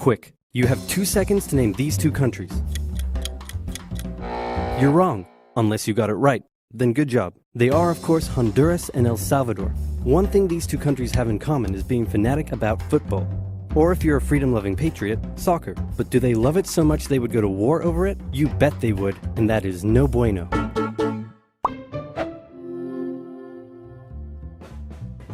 quick. You have 2 seconds to name these 2 countries. You're wrong, unless you got it right. Then good job. They are, of course, Honduras and El Salvador. One thing these 2 countries have in common is being fanatic about football. Or if you're a freedom-loving patriot, soccer. But do they love it so much they would go to war over it? You bet they would, and that is no bueno.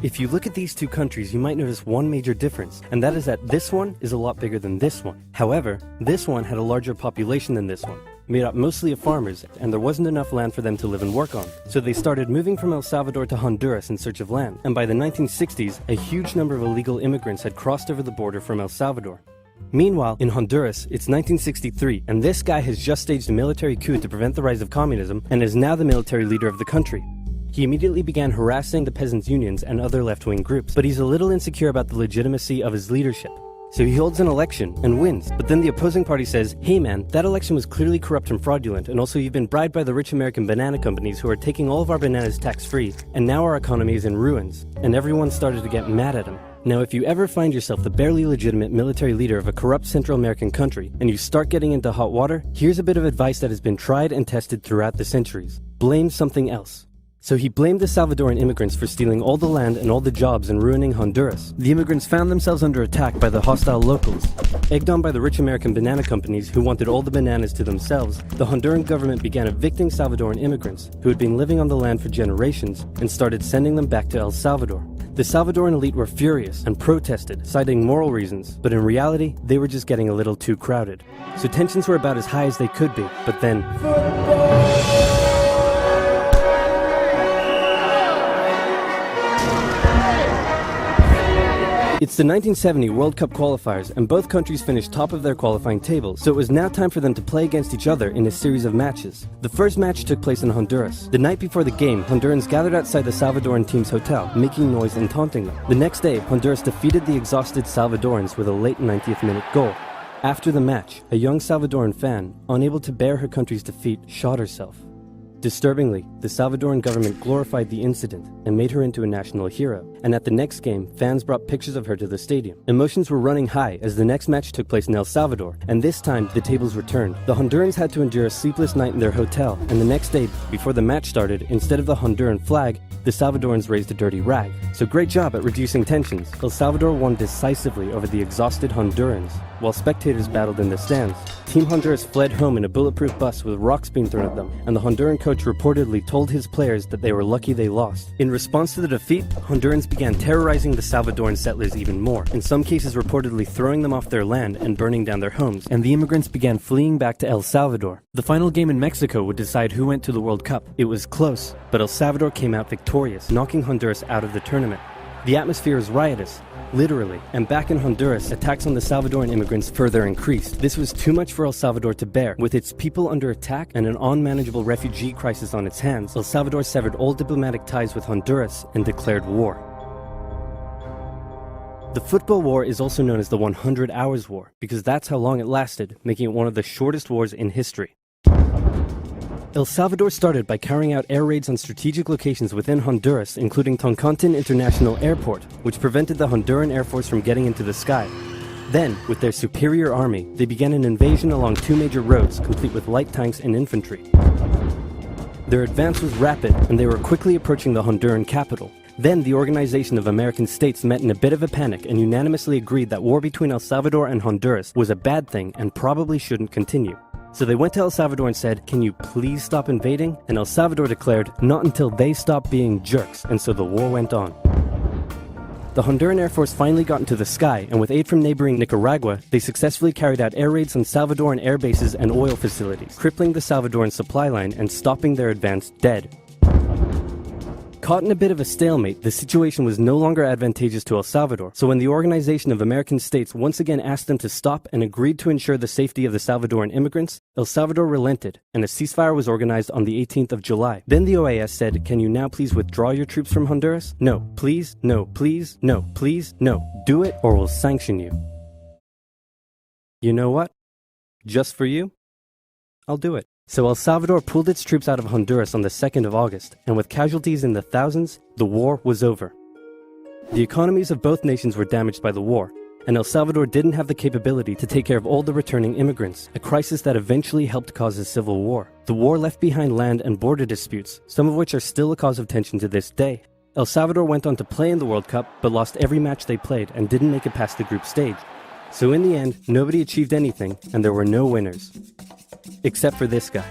If you look at these 2 countries, you might notice one major difference, and that is that this one is a lot bigger than this one. However, this one had a larger population than this one, made up mostly of farmers, and there wasn't enough land for them to live and work on. So they started moving from El Salvador to Honduras in search of land, and by the 1960s, a huge number of illegal immigrants had crossed over the border from El Salvador. Meanwhile, in Honduras, it's 1963, and this guy has just staged a military coup to prevent the rise of communism, and is now the military leader of the country. He immediately began harassing the peasants' unions and other left-wing groups, but he's a little insecure about the legitimacy of his leadership. So he holds an election and wins, but then the opposing party says, hey man, that election was clearly corrupt and fraudulent, and also you've been bribed by the rich American banana companies who are taking all of our bananas tax-free, and now our economy is in ruins. And everyone started to get mad at him. Now if you ever find yourself the barely legitimate military leader of a corrupt Central American country, and you start getting into hot water, here's a bit of advice that has been tried and tested throughout the centuries. Blame something else. So he blamed the Salvadoran immigrants for stealing all the land and all the jobs and ruining Honduras. The immigrants found themselves under attack by the hostile locals. Egged on by the rich American banana companies who wanted all the bananas to themselves, the Honduran government began evicting Salvadoran immigrants who had been living on the land for generations and started sending them back to El Salvador. The Salvadoran elite were furious and protested, citing moral reasons, but in reality, they were just getting a little too crowded. So tensions were about as high as they could be, but then... It's the 1970 World Cup qualifiers, and both countries finished top of their qualifying tables, so it was now time for them to play against each other in a series of matches. The first match took place in Honduras. The night before the game, Hondurans gathered outside the Salvadoran team's hotel, making noise and taunting them. The next day, Honduras defeated the exhausted Salvadorans with a late 90th minute goal. After the match, a young Salvadoran fan, unable to bear her country's defeat, shot herself. Disturbingly, the Salvadoran government glorified the incident and made her into a national hero, and at the next game, fans brought pictures of her to the stadium. Emotions were running high as the next match took place in El Salvador, and this time the tables were turned. The Hondurans had to endure a sleepless night in their hotel, and the next day, before the match started, instead of the Honduran flag, the Salvadorans raised a dirty rag. So great job at reducing tensions. El Salvador won decisively over the exhausted Hondurans, while spectators battled in the stands. Team Honduras fled home in a bulletproof bus with rocks being thrown at them, and the Honduran coach reportedly told his players that they were lucky they lost. In response to the defeat, Hondurans began terrorizing the Salvadoran settlers even more, in some cases reportedly throwing them off their land and burning down their homes, and the immigrants began fleeing back to El Salvador. The final game in Mexico would decide who went to the World Cup. It was close, but El Salvador came out victorious, knocking Honduras out of the tournament. The atmosphere was riotous, literally, and back in Honduras, attacks on the Salvadoran immigrants further increased. This was too much for El Salvador to bear. With its people under attack and an unmanageable refugee crisis on its hands, El Salvador severed all diplomatic ties with Honduras and declared war. The football war is also known as the 100 Hours War, because that's how long it lasted, making it one of the shortest wars in history. El Salvador started by carrying out air raids on strategic locations within Honduras, including Toncontin International Airport, which prevented the Honduran Air Force from getting into the sky. Then, with their superior army, they began an invasion along 2 major roads, complete with light tanks and infantry. Their advance was rapid, and they were quickly approaching the Honduran capital. Then the Organization of American States met in a bit of a panic and unanimously agreed that war between El Salvador and Honduras was a bad thing and probably shouldn't continue. So they went to El Salvador and said, "Can you please stop invading?" And El Salvador declared, "Not until they stop being jerks," and so the war went on. The Honduran Air Force finally got into the sky, and with aid from neighboring Nicaragua, they successfully carried out air raids on Salvadoran air bases and oil facilities, crippling the Salvadoran supply line and stopping their advance dead. Caught in a bit of a stalemate, the situation was no longer advantageous to El Salvador, so when the Organization of American States once again asked them to stop and agreed to ensure the safety of the Salvadoran immigrants, El Salvador relented, and a ceasefire was organized on the 18th of July. Then the OAS said, "Can you now please withdraw your troops from Honduras? No, please, no, please, no, please, no. Do it or we'll sanction you." You know what? Just for you, I'll do it. So El Salvador pulled its troops out of Honduras on the 2nd of August, and with casualties in the thousands, the war was over. The economies of both nations were damaged by the war, and El Salvador didn't have the capability to take care of all the returning immigrants, a crisis that eventually helped cause a civil war. The war left behind land and border disputes, some of which are still a cause of tension to this day. El Salvador went on to play in the World Cup, but lost every match they played and didn't make it past the group stage. So in the end, nobody achieved anything, and there were no winners. Except for this guy.